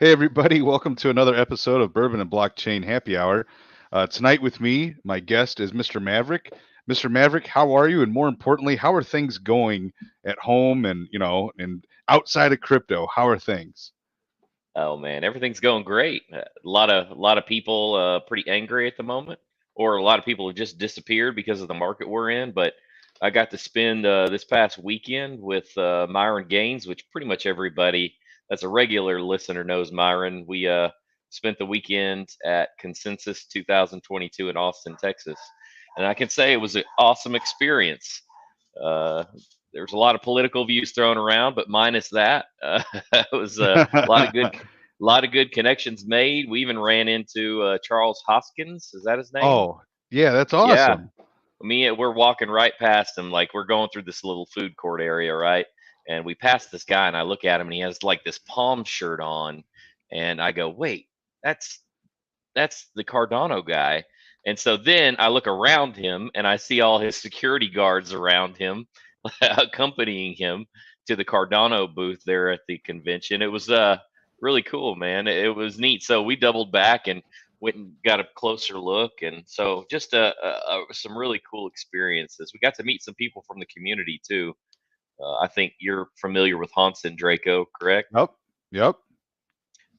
Hey, everybody, welcome to another episode of Bourbon-n-Blockchain Happy Hour. Tonight with me, my guest is Mr. Maverick. Mr. Maverick, how are you? And more importantly, how are things going at home and outside of crypto? How are things? Oh man, everything's going great. A lot of people pretty angry at the moment, or a lot of people have just disappeared because of the market we're in. But I got to spend this past weekend with Myron Gaines, which pretty much everybody that's a regular listener knows Myron. We spent the weekend at Consensus 2022 in Austin, Texas, and I can say it was an awesome experience. Uh, there's a lot of political views thrown around, but minus that, it was a lot of good connections made. We even ran into Charles Hoskins. Is that his name? Oh, yeah, that's Yeah. awesome. We're walking right past him, like we're going through this little food court area, right? And we pass this guy, and I look at him, and he has like this palm shirt on, and I go, "Wait, that's that's the Cardano guy." And so then I look around him, and I see all his security guards around him, accompanying him to the Cardano booth there at the convention. It was really cool, man. It was neat. So we doubled back and went and got a closer look, and so just some really cool experiences. We got to meet some people from the community too. I think you're familiar with Hanson Draco, correct? Yep, yep.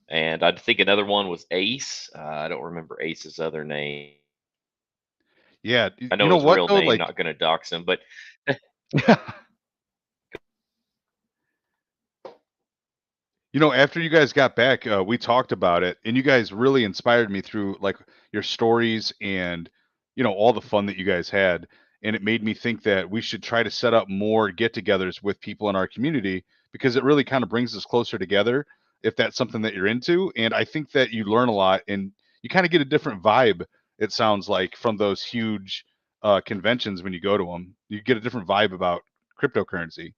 And I think another one was Ace. I don't remember Ace's other name. Yeah, I know you know his what real though? name. Not going to dox him, but After you guys got back, we talked about it, and you guys really inspired me through like your stories and all the fun that you guys had. And it made me think that we should try to set up more get-togethers with people in our community because it really kind of brings us closer together if that's something that you're into. And I think that you learn a lot and you kind of get a different vibe. It sounds like from those huge conventions when you go to them, you get a different vibe about cryptocurrency.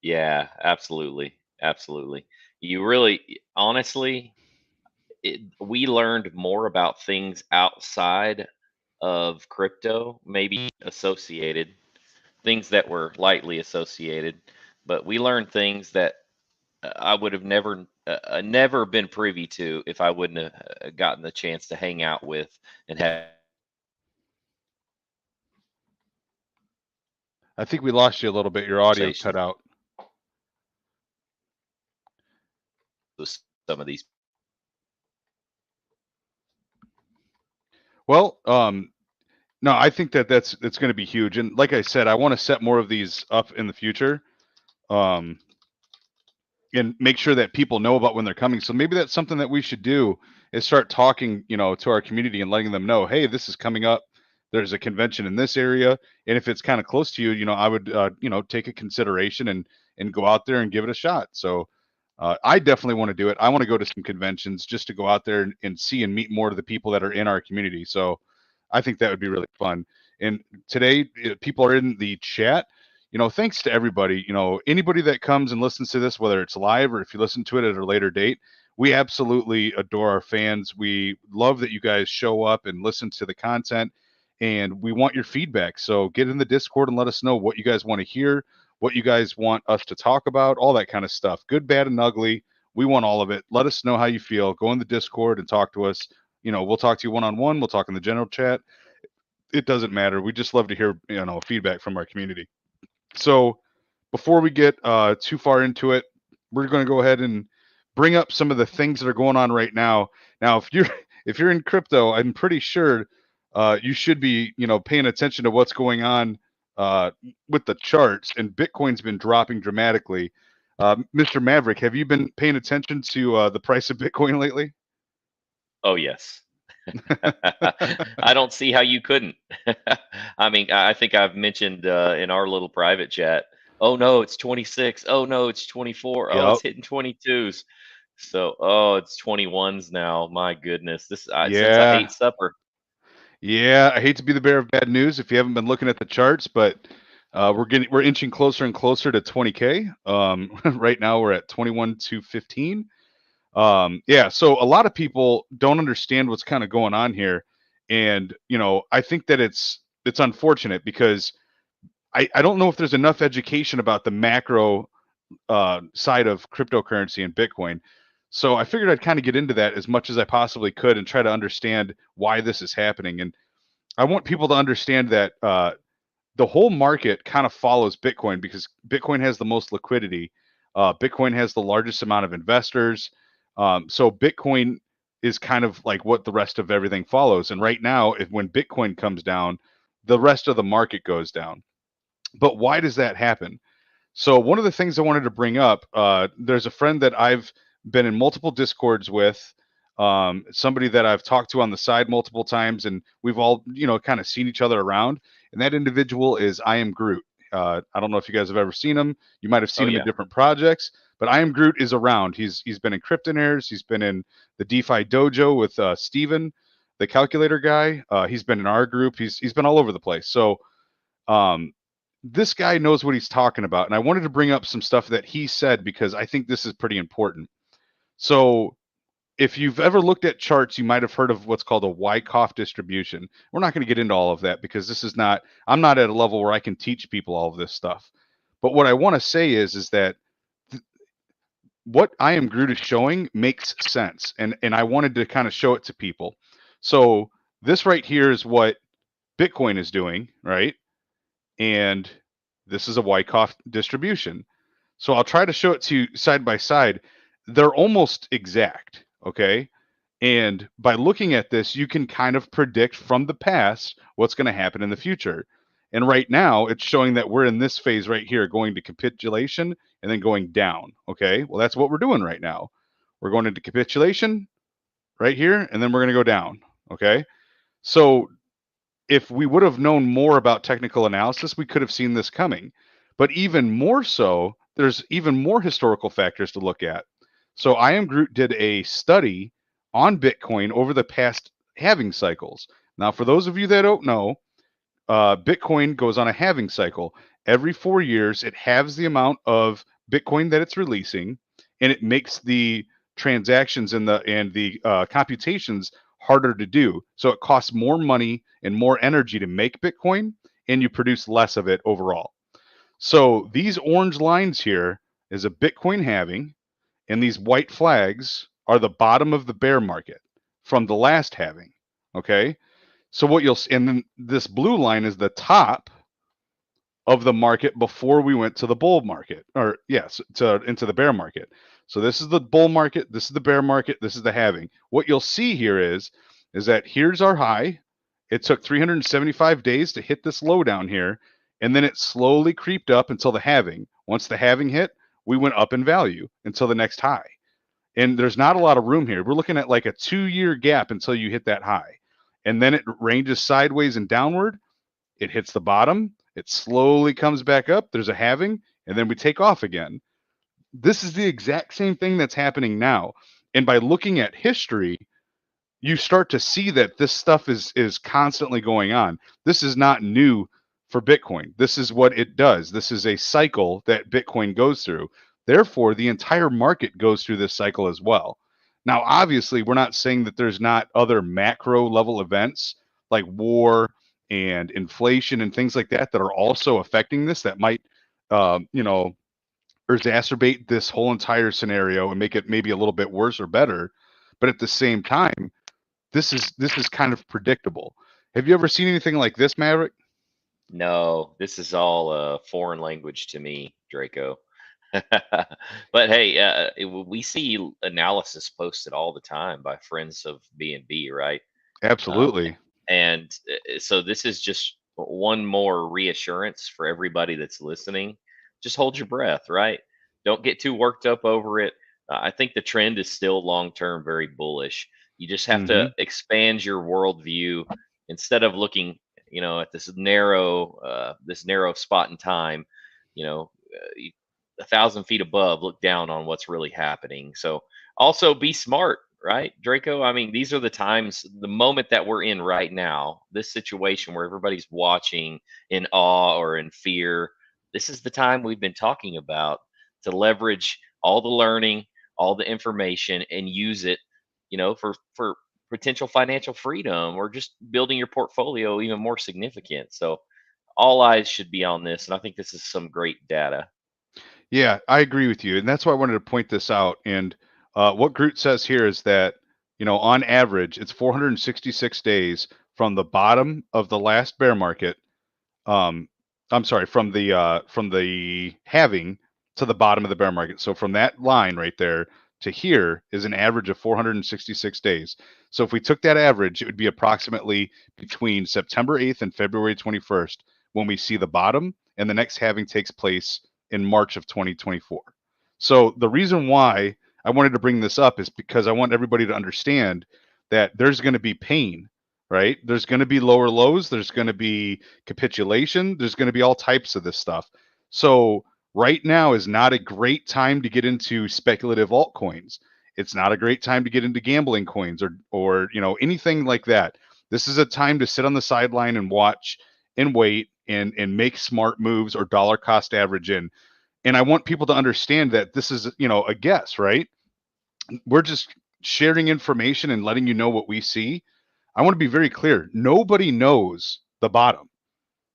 yeah, absolutely, absolutely. You really, honestly, we learned more about things outside of crypto, maybe associated things that were lightly associated, but we learned things that I would have never been privy to if I wouldn't have gotten the chance to hang out with and have I think we lost you a little bit. Your audio cut conversations out. with some of these. Well, no, I think that that's going to be huge. And like I said, I want to set more of these up in the future, um, and make sure that people know about when they're coming. So maybe that's something that we should do is start talking, to our community and letting them know, hey, this is coming up. There's a convention in this area, and if it's kind of close to you, I would, take a consideration and go out there and give it a shot. So. I definitely want to do it. I want to go to some conventions just to go out there and see and meet more of the people that are in our community. So I think that would be really fun. And today, people are in the chat. Thanks to everybody. Anybody that comes and listens to this, whether it's live or if you listen to it at a later date, we absolutely adore our fans. We love that you guys show up and listen to the content, and we want your feedback. So get in the Discord and let us know what you guys want to hear, what you guys want us to talk about, all that kind of stuff. Good, bad, and ugly. We want all of it. Let us know how you feel. Go in the Discord and talk to us. We'll talk to you one on one. We'll talk in the general chat. It doesn't matter. We just love to hear feedback from our community. So before we get too far into it, we're going to go ahead and bring up some of the things that are going on right now. Now, if you're if you're in crypto, I'm pretty sure you should be paying attention to what's going on uh, with the charts. And Bitcoin's been dropping dramatically. Mr. Maverick, have you been paying attention to the price of Bitcoin lately? Oh yes. I don't see how you couldn't. I mean, I think I've mentioned in our little private chat. Oh no, it's 26. Oh no, it's 24. Oh, Yep. it's hitting 22s. So, oh, it's 21s now. My goodness, this since I Yeah. ate supper. Yeah, I hate to be the bearer of bad news if you haven't been looking at the charts, but we're inching closer and closer to 20K. Right now we're at 21 to 15. Yeah, so a lot of people don't understand what's kind of going on here, and I think that it's unfortunate because I don't know if there's enough education about the macro side of cryptocurrency and Bitcoin. So I figured I'd kind of get into that as much as I possibly could and try to understand why this is happening. And I want people to understand that the whole market kind of follows Bitcoin because Bitcoin has the most liquidity. Bitcoin has the largest amount of investors. So Bitcoin is kind of like what the rest of everything follows. And right now, when Bitcoin comes down, the rest of the market goes down. But why does that happen? So one of the things I wanted to bring up, there's a friend that I've been in multiple discords with, somebody that I've talked to on the side multiple times, and we've all, kind of seen each other around. And that individual is I Am Groot. I don't know if you guys have ever seen him. You might have Oh seen him in yeah. different projects, but I Am Groot is around. He's been in Cryptonaires. He's been in the DeFi Dojo with Steven, the calculator guy. He's been in our group. He's been all over the place. So um, this guy knows what he's talking about. And I wanted to bring up some stuff that he said because I think this is pretty important. So, if you've ever looked at charts, you might have heard of what's called a Wyckoff distribution. We're not going to get into all of that because I'm not at a level where I can teach people all of this stuff. But what I want to say is that what I Am Groot is showing makes sense. And I wanted to kind of show it to people. So, this right here is what Bitcoin is doing, right? And this is a Wyckoff distribution. So I'll try to show it to you side by side. They're almost exact, okay? And by looking at this, you can kind of predict from the past what's going to happen in the future. And right now, it's showing that we're in this phase right here, going to capitulation and then going down, okay? Well, that's what we're doing right now. We're going into capitulation right here, and then we're going to go down, okay? So if we would have known more about technical analysis, we could have seen this coming. But even more so, there's even more historical factors to look at. So I Am Groot did a study on Bitcoin over the past halving cycles. Now, for those of you that don't know, Bitcoin goes on a halving cycle. Every 4 years, it halves the amount of Bitcoin that it's releasing, and it makes the transactions and the computations harder to do. So it costs more money and more energy to make Bitcoin, and you produce less of it overall. So these orange lines here is a Bitcoin halving, and these white flags are the bottom of the bear market from the last halving. Okay, so what you'll see, and then this blue line is the top of the market before we went to the bull market, or yes, to into the bear market. So this is the bull market, this is the bear market, this is the halving. What you'll see here is that here's our high. It took 375 days to hit this low down here, and then it slowly creeped up until the halving. Once the halving hit, we went up in value until the next high. And there's not a lot of room here. We're looking at like a 2 year gap until you hit that high. And then it ranges sideways and downward. It hits the bottom. It slowly comes back up. There's a halving, and then we take off again. This is the exact same thing that's happening now. And by looking at history, you start to see that this stuff is constantly going on. This is not new for Bitcoin. This is what it does. This is a cycle that Bitcoin goes through. Therefore, the entire market goes through this cycle as well. Now, obviously, we're not saying that there's not other macro level events like war and inflation and things like that that are also affecting this that might, you know, exacerbate this whole entire scenario and make it maybe a little bit worse or better. But at the same time, this is kind of predictable. Have you ever seen anything like this, Maverick? No, this is all foreign language to me, Draco. But hey, we see analysis posted all the time by friends of BnB, right? Um, Absolutely. and so this is just one more reassurance for everybody that's listening. Just hold your breath, right? Don't get too worked up over it. I think the trend is still long term very bullish. You just have to Hmm. expand your worldview instead of looking, at this narrow spot in time. You know, 1,000 feet above, look down on what's really happening. So also be smart, right, Draco? I mean, these are the times, the moment that we're in right now, this situation where everybody's watching in awe or in fear. This is the time we've been talking about to leverage all the learning, all the information, and use it, for potential financial freedom or just building your portfolio even more significant. So all eyes should be on this, and I think this is some great data. Yeah, I agree with you, and that's why I wanted to point this out. And What Groot says here is that, on average, it's 466 days from the bottom of the last bear market. I'm sorry, from the halving to the bottom of the bear market. So from that line right there to here is an average of 466 days. So if we took that average, it would be approximately between September 8th and February 21st when we see the bottom, and the next halving takes place in March of 2024. So the reason why I wanted to bring this up is because I want everybody to understand that there's going to be pain, right? There's going to be lower lows, there's going to be capitulation, there's going to be all types of this stuff. So right now is not a great time to get into speculative altcoins. It's not a great time to get into gambling coins or anything like that. This is a time to sit on the sideline and watch and wait and make smart moves or dollar cost average in. And I want people to understand that this is, a guess, right? We're just sharing information and letting you know what we see. I want to be very clear. Nobody knows the bottom.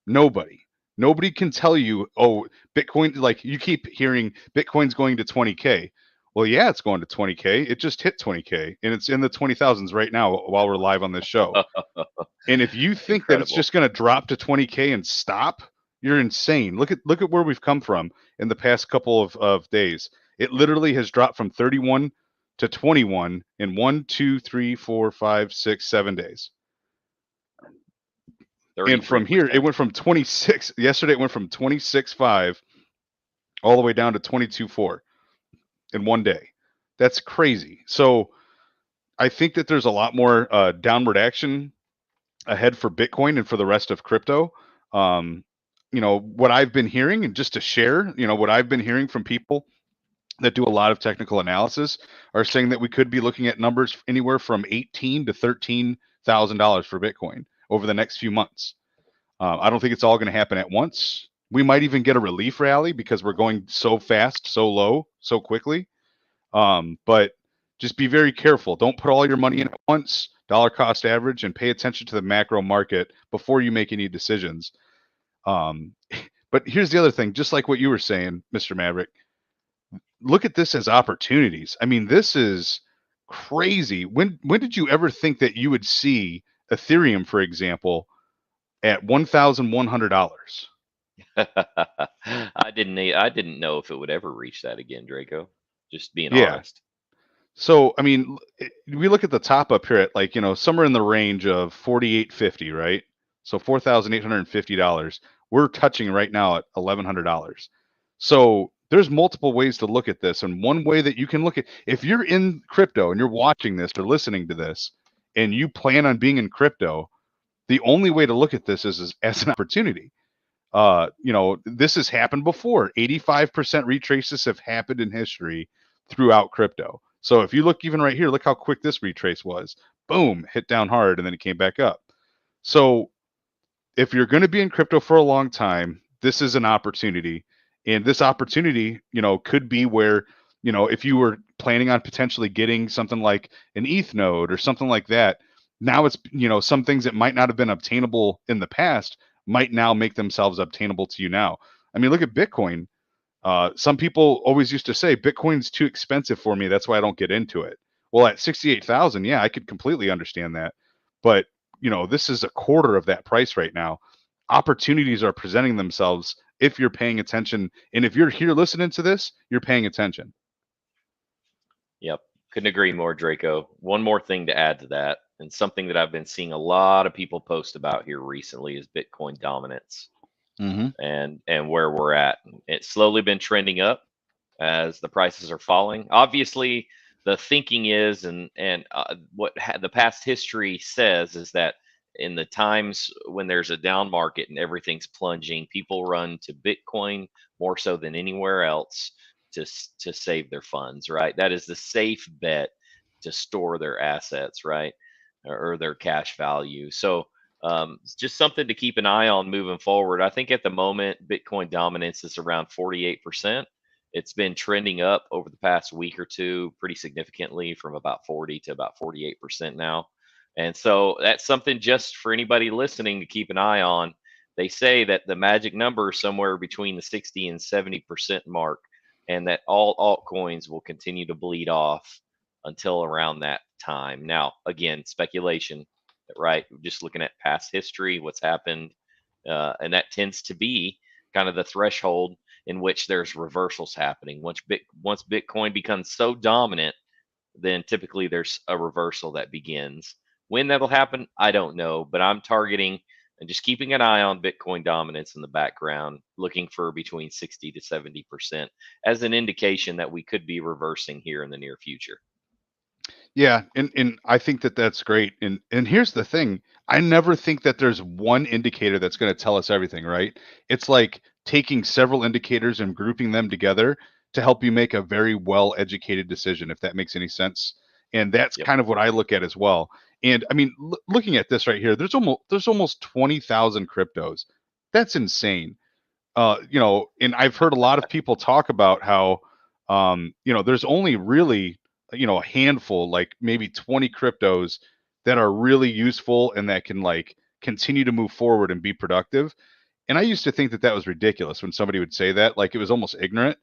Nobody. Nobody can tell you, oh, Bitcoin, like you keep hearing Bitcoin's going to 20K. Well, yeah, it's going to 20K. It just hit 20K and it's in the 20,000s right now while we're live on this show. And if you think that it's Incredible. just going to drop to 20K and stop, you're insane. Look at where we've come from in the past couple of days. It literally has dropped from 31 to 21 in 1, 2, 3, 4, 5, 6, 7 days. And from here, it 33%. went from 26. Yesterday, it went from 26.5 all the way down to 22.4 in one day. That's crazy. So I think that there's a lot more downward action ahead for Bitcoin and for the rest of crypto. What I've been hearing, and just to share, what I've been hearing from people that do a lot of technical analysis are saying that we could be looking at numbers anywhere from $18,000 to $13,000 for Bitcoin over the next few months. I don't think it's all going to happen at once. We might even get a relief rally because we're going so fast, so low, so quickly. But just be very careful. Don't put all your money in at once, dollar cost average, and pay attention to the macro market before you make any decisions. Um, but here's the other thing, just like what you were saying, Mr. Maverick, look at this as opportunities. I mean, this is crazy. When did you ever think that you would see Ethereum, for example, at $1,100? I didn't know if it would ever reach that again, Draco. Just being Yeah. honest. So, I mean, we look at the top up here at like, somewhere in the range of 4,850, right? So $4,850. We're touching right now at $1,100. So there's multiple ways to look at this. And one way that you can look at, if you're in crypto and you're watching this or listening to this and you plan on being in crypto, the only way to look at this is as an opportunity. This has happened before. 85% retraces have happened in history throughout crypto. So if you look even right here, look how quick this retrace was. Boom, hit down hard and then it came back up. So if you're going to be in crypto for a long time, this is an opportunity. And this opportunity, could be where, if you were planning on potentially getting something like an ETH node or something like that, now it's, some things that might not have been obtainable in the past might now make themselves obtainable to you now. I mean, look at Bitcoin. Some people always used to say Bitcoin's too expensive for me. That's why I don't get into it. Well, at 68,000, yeah, I could completely understand that. But, this is a quarter of that price right now. Opportunities are presenting themselves if you're paying attention. And if you're here listening to this, you're paying attention. Yep. Couldn't agree more, Draco. One more thing to add to that, and something that I've been seeing a lot of people post about here recently is Bitcoin dominance Mm-hmm. and where we're at. It's slowly been trending up as the prices are falling. Obviously, the thinking is, and what the past history says is that in the times when there's a down market and everything's plunging, people run to Bitcoin more so than anywhere else to save their funds. Right, that is the safe bet to store their assets, right, or their cash value. So it's just something to keep an eye on moving forward. I think at the moment, Bitcoin dominance is around 48%. It's been trending up over the past week or two pretty significantly from about 40 to about 48% now. And so that's something just for anybody listening to keep an eye on. They say that the magic number is somewhere between the 60 and 70% mark, and that all altcoins will continue to bleed off until around that time. Now, again, speculation, right? Just looking at past history, what's happened, and that tends to be kind of the threshold in which there's reversals happening. Once Bitcoin becomes so dominant, then typically there's a reversal that begins. When that'll happen, I don't know, but I'm targeting and just keeping an eye on Bitcoin dominance in the background, looking for between 60 to 70% as an indication that we could be reversing here in the near future. Yeah, and I think that that's great. And here's the thing: I never think that there's one indicator that's going to tell us everything, right? It's like taking several indicators and grouping them together to help you make a very well-educated decision, if that makes any sense. And that's Yep. kind of what I look at as well. And I mean, looking at this right here, there's almost 20,000 cryptos. That's insane. And I've heard a lot of people talk about how, there's only really, a handful, like maybe 20 cryptos that are really useful and that can like continue to move forward and be productive. And I used to think that that was ridiculous when somebody would say that, like it was almost ignorant.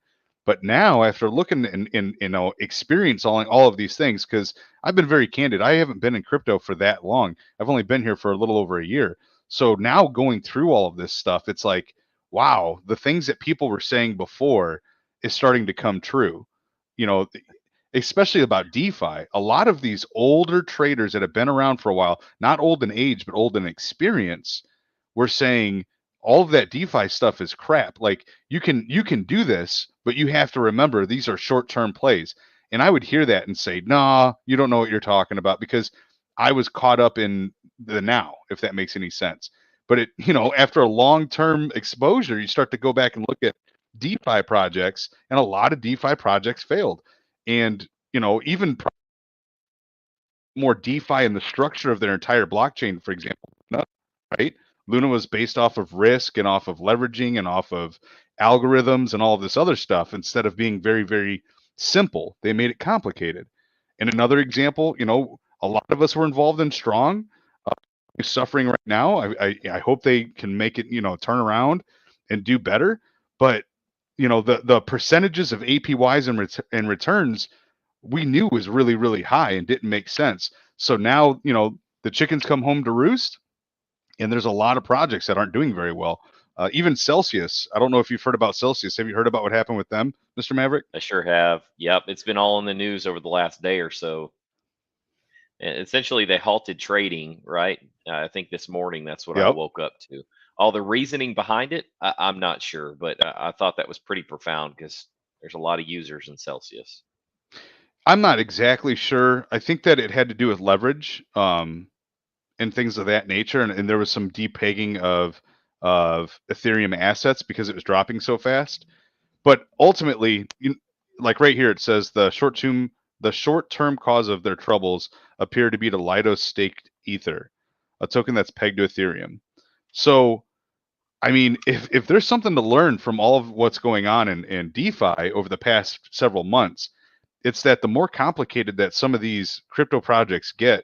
But now, after looking and experience all of these things, because I've been very candid, I haven't been in crypto for that long. I've only been here for a little over a year. So now going through all of this stuff, it's like, wow, the things that people were saying before is starting to come true. You know, especially about DeFi. A lot of these older traders that have been around for a while, not old in age, but old in experience, were saying all of that DeFi stuff is crap. Like you can do this, but you have to remember these are short-term plays. And I would hear that and say, "Nah, you don't know what you're talking about," because I was caught up in the now, if that makes any sense. But after a long-term exposure, you start to go back and look at DeFi projects, and a lot of DeFi projects failed. And even more DeFi in the structure of their entire blockchain, for example, right? Luna was based off of risk and off of leveraging and off of algorithms and all of this other stuff. Instead of being very, very simple, they made it complicated. And another example, a lot of us were involved in Strong, suffering right now. I hope they can make it, turn around and do better. But the percentages of APYs and returns we knew was really, really high and didn't make sense. So now, the chickens come home to roost, and there's a lot of projects that aren't doing very well. Even Celsius. I don't know if you've heard about Celsius. Have you heard about what happened with them, Mr. Maverick? I sure have. Yep. It's been all in the news over the last day or so. And essentially, they halted trading, right? I think this morning that's what I Yep. woke up to. All the reasoning behind it, I'm not sure, but I thought that was pretty profound because there's a lot of users in Celsius. I'm not exactly sure. I think that it had to do with leverage, and things of that nature, and there was some depegging of Ethereum assets because it was dropping so fast. But ultimately, like right here, it says the short term cause of their troubles appear to be the Lido staked Ether, a token that's pegged to Ethereum. So, I mean, if there's something to learn from all of what's going on in DeFi over the past several months, it's that the more complicated that some of these crypto projects get,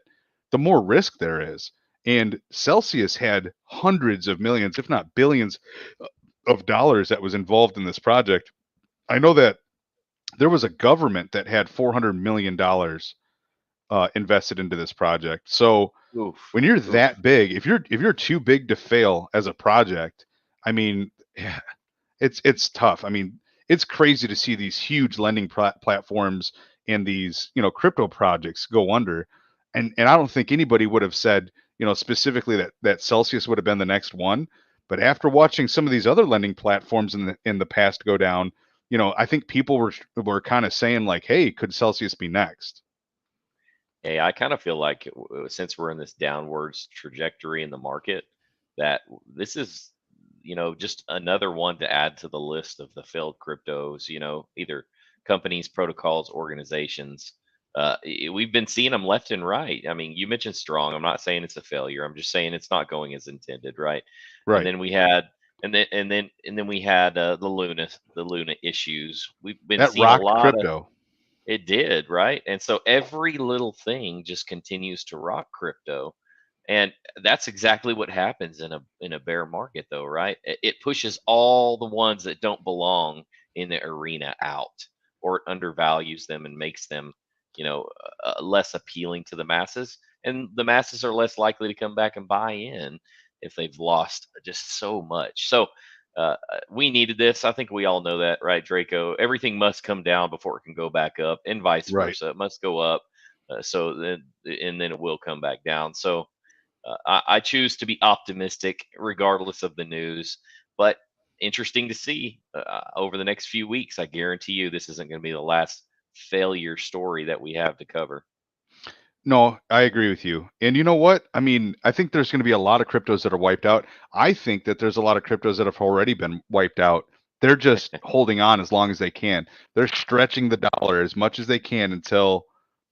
the more risk there is. And Celsius had hundreds of millions, if not billions, of dollars that was involved in this project. I know that there was a government that had $400 million invested into this project. So Oof. when you're Oof. that big, if you're too big to fail as a project, I mean, it's tough. I mean, it's crazy to see these huge lending platforms and these crypto projects go under, and I don't think anybody would have said specifically that Celsius would have been the next one. But after watching some of these other lending platforms in the past go down, I think people were kind of saying like, hey, could Celsius be next? Hey, I kind of feel like since we're in this downwards trajectory in the market, that this is, just another one to add to the list of the failed cryptos, either companies, protocols, organizations. We've been seeing them left and right. I mean, you mentioned Strong. I'm not saying it's a failure. I'm just saying it's not going as intended, right? And Right. then we had, and then we had the Luna issues. We've been That seeing a rocked lot of crypto. it did, right? And so every little thing just continues to rock crypto. And that's exactly what happens in a bear market though, right? It pushes all the ones that don't belong in the arena out or it undervalues them and makes them less appealing to the masses, and the masses are less likely to come back and buy in if they've lost just so much. So we needed this. I think we all know that, right, Draco? Everything must come down before it can go back up, and vice Right. versa. It must go up, and then it will come back down. So I choose to be optimistic regardless of the news, but interesting to see over the next few weeks. I guarantee you, this isn't going to be the last failure story that we have to cover. No, I agree with you. And you know what? I mean, I think there's going to be a lot of cryptos that are wiped out. I think that there's a lot of cryptos that have already been wiped out. They're just holding on as long as they can. They're stretching the dollar as much as they can until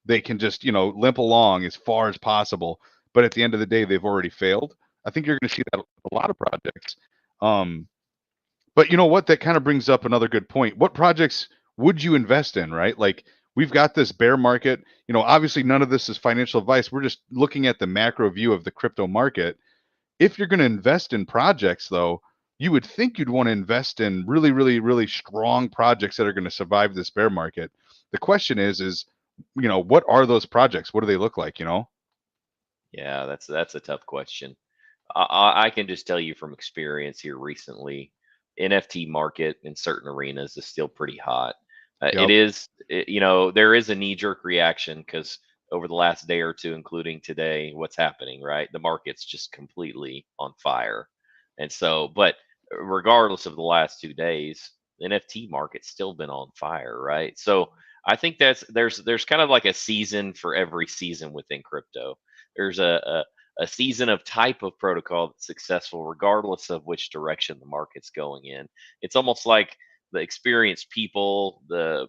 they can just, limp along as far as possible. But at the end of the day, they've already failed. I think you're going to see that with a lot of projects. Um, but you know what? That kind of brings up another good point. What projects would you invest in, right? Like we've got this bear market. Obviously none of this is financial advice. We're just looking at the macro view of the crypto market. If you're going to invest in projects though, you would think you'd want to invest in really, really, really strong projects that are going to survive this bear market. The question is, what are those projects? What do they look like, Yeah, that's a tough question. I can just tell you from experience here recently, NFT market in certain arenas is still pretty hot. It Yep. is, there is a knee jerk reaction because over the last day or two, including today, what's happening, right? The market's just completely on fire. And so, but regardless of the last 2 days, the NFT market's still been on fire, right? So I think there's kind of like a season for every season within crypto. There's a season of type of protocol that's successful regardless of which direction the market's going in. It's almost like the experienced people, the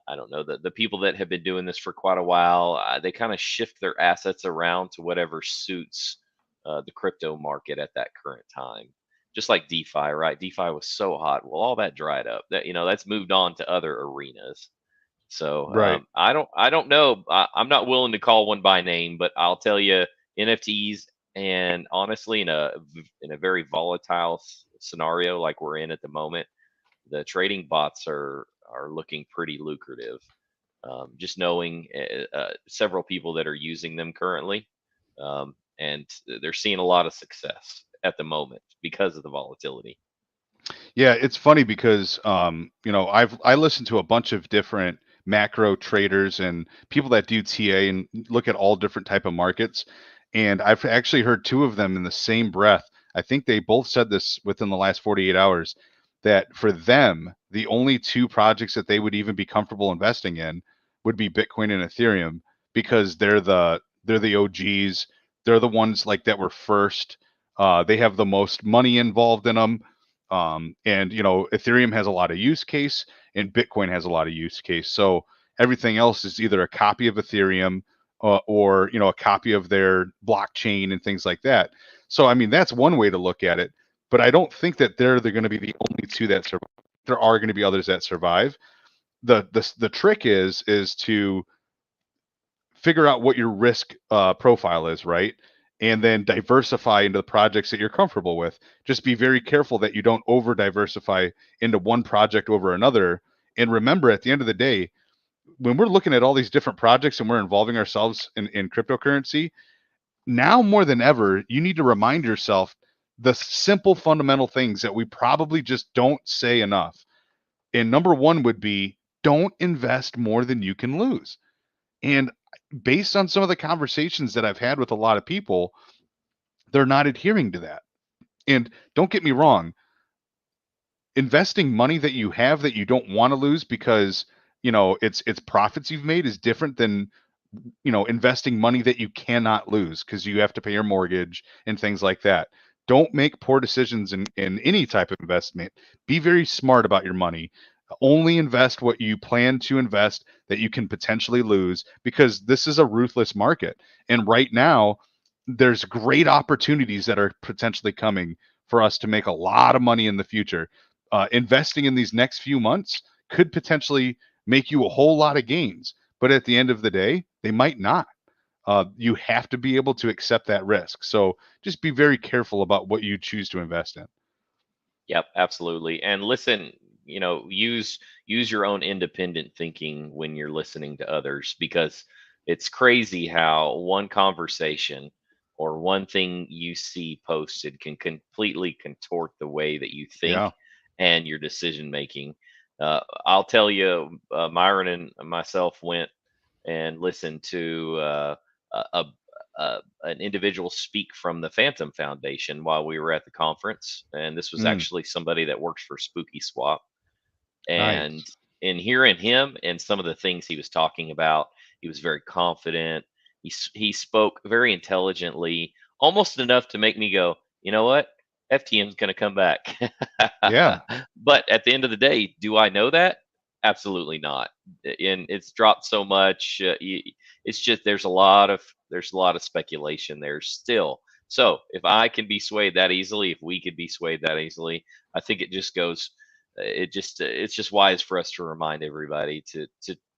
I don't know, the people that have been doing this for quite a while, they kind of shift their assets around to whatever suits the crypto market at that current time. Just like DeFi, right? DeFi was so hot. Well, all that dried up. That's moved on to other arenas. So Right. I don't know. I'm not willing to call one by name, but I'll tell you NFTs, and honestly, in a very volatile scenario like we're in at the moment, the trading bots are looking pretty lucrative. Just knowing several people that are using them currently, and they're seeing a lot of success at the moment because of the volatility. Yeah, it's funny because I listened to a bunch of different macro traders and people that do TA and look at all different type of markets. And I've actually heard two of them in the same breath. I think they both said this within the last 48 hours that for them, the only two projects that they would even be comfortable investing in would be Bitcoin and Ethereum because they're the OGs. They're the ones like that were first. They have the most money involved in them, and Ethereum has a lot of use case and Bitcoin has a lot of use case. So everything else is either a copy of Ethereum or a copy of their blockchain and things like that. So I mean that's one way to look at it, but I don't think that they're going to be the only two that survive. There are going to be others that survive. The trick is to figure out what your risk profile is, right? And then diversify into the projects that you're comfortable with. Just be very careful that you don't over diversify into one project over another. And remember, at the end of the day, when we're looking at all these different projects and we're involving ourselves in cryptocurrency, now more than ever, you need to remind yourself the simple fundamental things that we probably just don't say enough. And number one would be don't invest more than you can lose. And based on some of the conversations that I've had with a lot of people, they're not adhering to that. And don't get me wrong, investing money that you have that you don't want to lose because it's profits you've made is different than investing money that you cannot lose because you have to pay your mortgage and things like that. Don't make poor decisions in any type of investment. Be very smart about your money. Only invest what you plan to invest that you can potentially lose because this is a ruthless market. And right now, there's great opportunities that are potentially coming for us to make a lot of money in the future. Investing in these next few months could potentially make you a whole lot of gains, but at the end of the day, they might not. You have to be able to accept that risk. So just be very careful about what you choose to invest in. Yep, absolutely. And listen, use your own independent thinking when you're listening to others, because it's crazy how one conversation or one thing you see posted can completely contort the way that you think Yeah. and your decision making. I'll tell you, Myron and myself went and listened to a, an individual speak from the Phantom Foundation while we were at the conference, and this was Mm, actually somebody that works for Spooky Swap. And nice. in hearing him and some of the things he was talking about, he was very confident. He spoke very intelligently, almost enough to make me go, you know what? FTM's going to come back. Yeah. But at the end of the day, do I know that? Absolutely not. And it's dropped so much. It's just there's a lot of speculation there still. So if I can be swayed that easily, if we could be swayed that easily, I think it just goes it's just wise for us to remind everybody to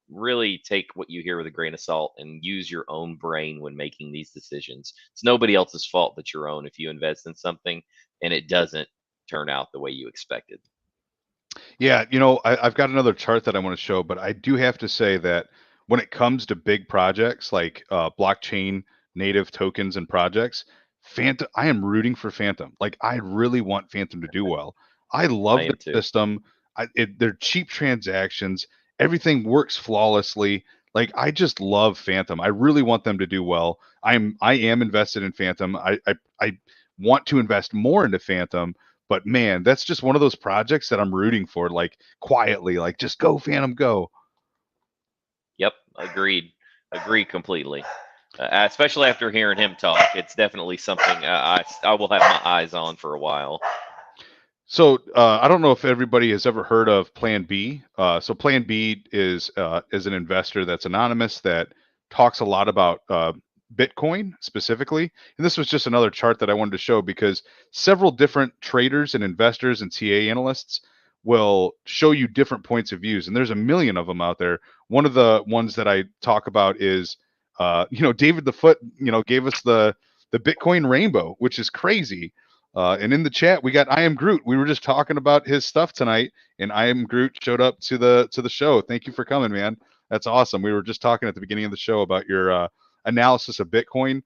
really take what you hear with a grain of salt and use your own brain when making these decisions. It's nobody else's fault but your own if you invest in something and it doesn't turn out the way you expected. Yeah, I've got another chart that I want to show, but I do have to say that when it comes to big projects like blockchain native tokens and projects, Phantom, I am rooting for Phantom. Like, I really want Phantom to do well. I I love am their too. system. They're cheap transactions. Everything works flawlessly. Like, I just love Phantom. I really want them to do well. I am invested in Phantom. I want to invest more into Phantom, but man, that's just one of those projects that I'm rooting for, like quietly, like just go Phantom, go. Yep, agreed. Agreed completely. Especially after hearing him talk, it's definitely something I will have my eyes on for a while. So I don't know if everybody has ever heard of Plan B. So Plan B is an investor that's anonymous that talks a lot about Bitcoin specifically. And this was just another chart that I wanted to show because several different traders and investors and TA analysts will show you different points of views, and there's a million of them out there. One of the ones that I talk about is, David the Foot, gave us the Bitcoin rainbow, which is crazy. And in the chat, we got I am Groot. We were just talking about his stuff tonight, and I am Groot showed up to the show. Thank you for coming, man. That's awesome. We were just talking at the beginning of the show about your analysis of Bitcoin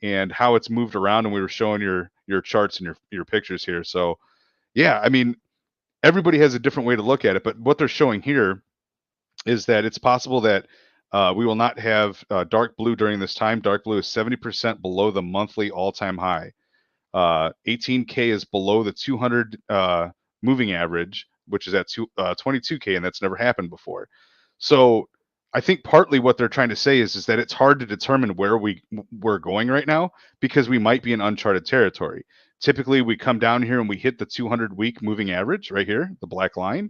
and how it's moved around, and we were showing your charts and your pictures here. So yeah, I mean, everybody has a different way to look at it, but what they're showing here is that it's possible that we will not have dark blue during this time. Dark blue is 70% below the monthly all-time high. 18K is below the 200 moving average, which is at 22K, and that's never happened before. So I think partly what they're trying to say is that it's hard to determine where we're going right now because we might be in uncharted territory. Typically, we come down here and we hit the 200-week moving average right here, the black line,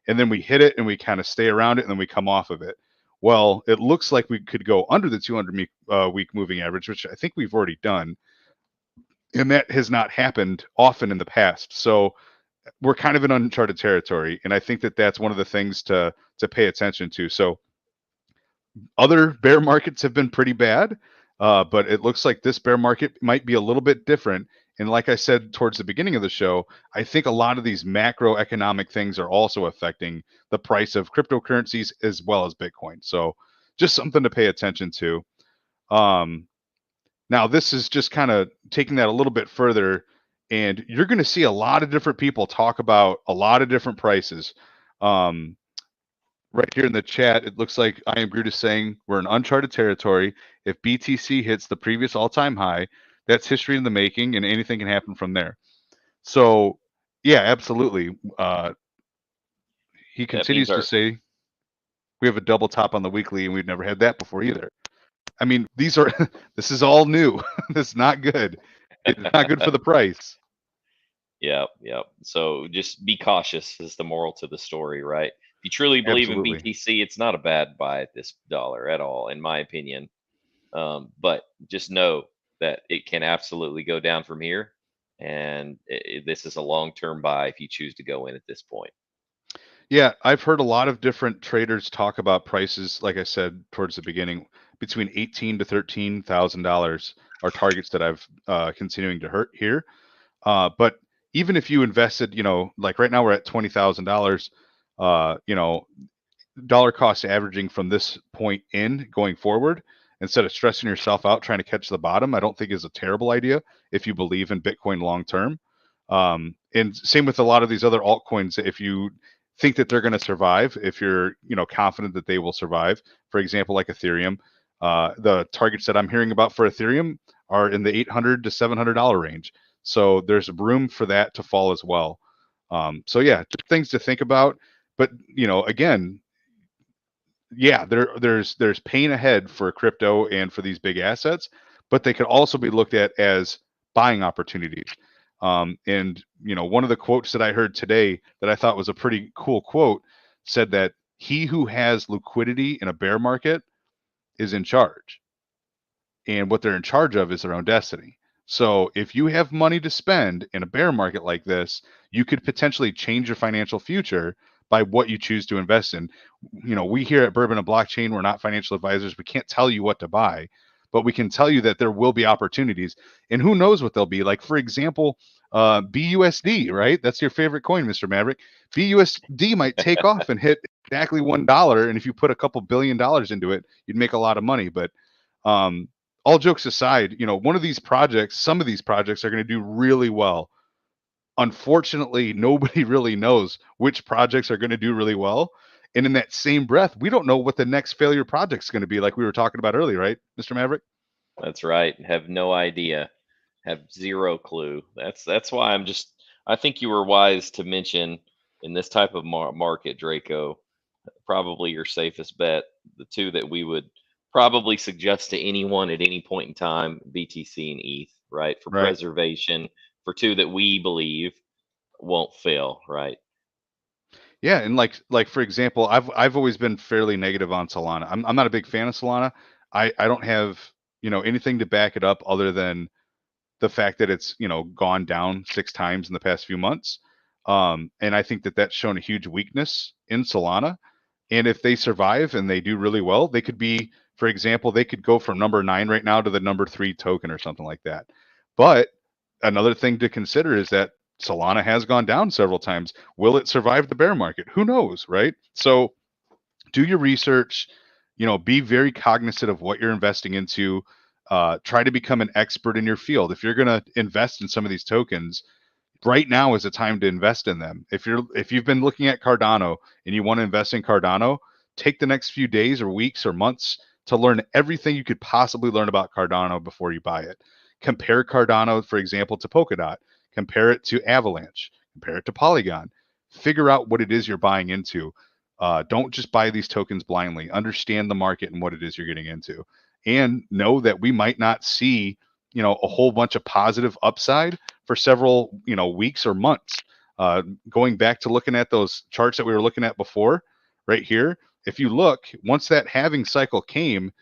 and then we hit it and we kind of stay around it and then we come off of it. Well, it looks like we could go under the 200-week moving average, which I think we've already done, and that has not happened often in the past. So we're kind of in uncharted territory, and I think that that's one of the things to pay attention to. So other bear markets have been pretty bad, but it looks like this bear market might be a little bit different. And like I said towards the beginning of the show, I think a lot of these macroeconomic things are also affecting the price of cryptocurrencies as well as Bitcoin. So just something to pay attention to. Um, Now, this is just kind of taking that a little bit further, and you're going to see a lot of different people talk about a lot of different prices. Um, right here in the chat, it looks like I am Groot is saying we're in uncharted territory. If BTC hits the previous all-time high, that's history in the making, and anything can happen from there. So, yeah, absolutely. He That means continues to say we have a double top on the weekly, and we've never had that before either. I mean, these are this is all new. This is not good. It's not good for the price. yeah, yeah. So just be cautious is the moral to the story, right? If you truly believe in Absolutely. BTC, it's not a bad buy at this dollar at all, in my opinion. But just know that it can absolutely go down from here, and this is a long-term buy if you choose to go in at this point. Yeah, I've heard a lot of different traders talk about prices, like I said towards the beginning, between 18 to $13,000 are targets that I've continuing to hurt here. But even if you invested, like right now we're at $20,000. you know, dollar cost averaging from this point in going forward instead of stressing yourself out trying to catch the bottom, I don't think is a terrible idea if you believe in Bitcoin long term. And same with a lot of these other altcoins. If you think that they're going to survive, if you're confident that they will survive, for example, like Ethereum, the targets that I'm hearing about for Ethereum are in the $800 to $700 range. So there's room for that to fall as well. So yeah, just things to think about. But again, yeah, there's pain ahead for crypto and for these big assets, but they could also be looked at as buying opportunities. And one of the quotes that I heard today that I thought was a pretty cool quote said that he who has liquidity in a bear market is in charge, and what they're in charge of is their own destiny. So if you have money to spend in a bear market like this, you could potentially change your financial future by what you choose to invest in. We here at Bourbon-n-Blockchain, we're not financial advisors. We can't tell you what to buy, but we can tell you that there will be opportunities, and who knows what they'll be. Like, for example, BUSD, right? That's your favorite coin, Mr. Maverick. BUSD might take off and hit exactly $1, and if you put a couple $1 billion into it, you'd make a lot of money. But all jokes aside, one of these projects, some of these projects are going to do really well. Unfortunately, nobody really knows which projects are going to do really well. And in that same breath, we don't know what the next failure project is going to be, like we were talking about earlier, right, Mr. Maverick? That's right. Have no idea. Have zero clue. That's why I think you were wise to mention in this type of market, Draco, probably your safest bet. The two that we would probably suggest to anyone at any point in time, BTC and ETH, right? For Right. preservation, for two that we believe won't fail, right? Yeah, and like for example, I've always been fairly negative on Solana. I'm not a big fan of Solana. I don't have anything to back it up other than the fact that it's gone down 6 times in the past few months. And I think that that's shown a huge weakness in Solana. And if they survive and they do really well, they could be, for example, they could go from number 9 right now to the number 3 token or something like that. But another thing to consider is that Solana has gone down several times. Will it survive the bear market? Who knows, right? So do your research, be very cognizant of what you're investing into. Try to become an expert in your field. If you're going to invest in some of these tokens, right now is a time to invest in them. If you've been looking at Cardano and you want to invest in Cardano, take the next few days or weeks or months to learn everything you could possibly learn about Cardano before you buy it. Compare Cardano, for example, to Polkadot. Compare it to Avalanche. Compare it to Polygon. Figure out what it is you're buying into. Don't just buy these tokens blindly. Understand the market and what it is you're getting into, and know that we might not see a whole bunch of positive upside for several weeks or months. Going back to looking at those charts that we were looking at before, right here, if you look, once that halving cycle came,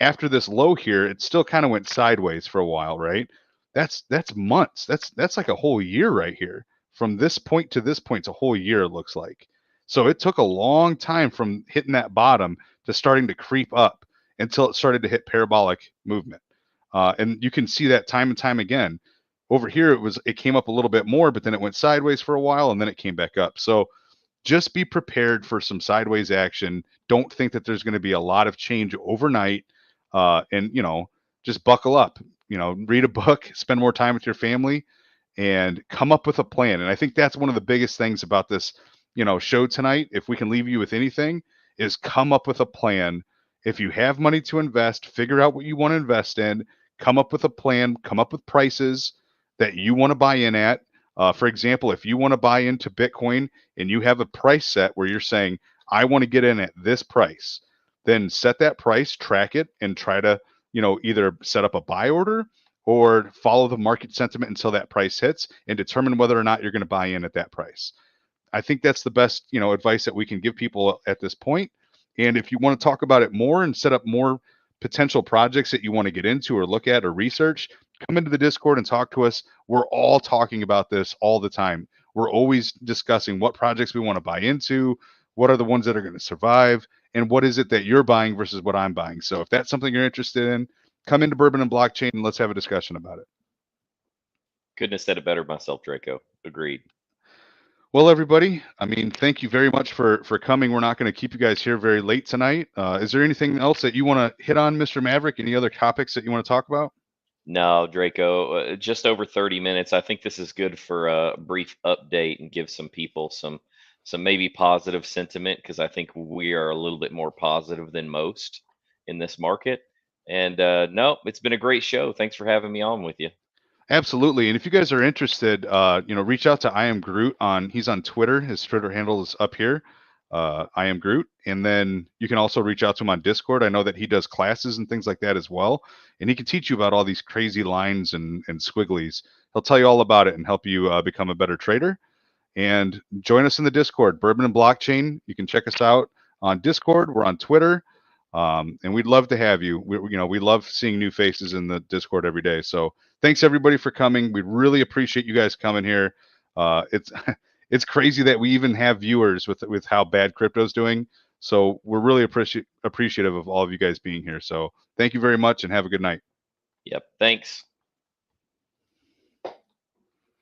after this low here, it still kind of went sideways for a while, right? That's months. That's like a whole year right here. From this point to this point, it's a whole year, it looks like. So it took a long time from hitting that bottom to starting to creep up until it started to hit parabolic movement. And you can see that time and time again. Over here, it came up a little bit more, but then it went sideways for a while, and then it came back up. So just be prepared for some sideways action. Don't think that there's going to be a lot of change overnight, and just buckle up. Read a book, spend more time with your family, and come up with a plan. And I think that's one of the biggest things about this, show tonight. If we can leave you with anything, is come up with a plan. If you have money to invest, figure out what you want to invest in. Come up with a plan. Come up with prices that you want to buy in at. For example, if you want to buy into Bitcoin and you have a price set where you're saying, I want to get in at this price, then set that price, track it, and try to, either set up a buy order or follow the market sentiment until that price hits and determine whether or not you're going to buy in at that price. I think that's the best, advice that we can give people at this point. And if you want to talk about it more and set up more potential projects that you want to get into or look at or research, come into the Discord and talk to us. We're all talking about this all the time. We're always discussing what projects we want to buy into, what are the ones that are going to survive, and what is it that you're buying versus what I'm buying. So if that's something you're interested in, come into Bourbon-n-Blockchain and let's have a discussion about it. Couldn't have said it better myself, Draco. Agreed. Well, everybody, I mean, thank you very much for coming. We're not going to keep you guys here very late tonight. Is there anything else that you want to hit on, Mr. Maverick? Any other topics that you want to talk about? No, Draco, just over 30 minutes. I think this is good for a brief update and give some people some maybe positive sentiment because I think we are a little bit more positive than most in this market. And no, it's been a great show. Thanks for having me on with you. Absolutely. And if you guys are interested, reach out to I am Groot he's on Twitter. His Twitter handle is up here. I am Groot. And then you can also reach out to him on Discord. I know that he does classes and things like that as well. And he can teach you about all these crazy lines and squigglies. He'll tell you all about it and help you become a better trader. And join us in the Discord, Bourbon-n-Blockchain. You can check us out on Discord. We're on Twitter. And we'd love to have you. We love seeing new faces in the Discord every day. So thanks everybody for coming. We really appreciate you guys coming here. It's it's crazy that we even have viewers with how bad crypto's doing. So we're really appreciative of all of you guys being here. So thank you very much and have a good night. Yep. Thanks.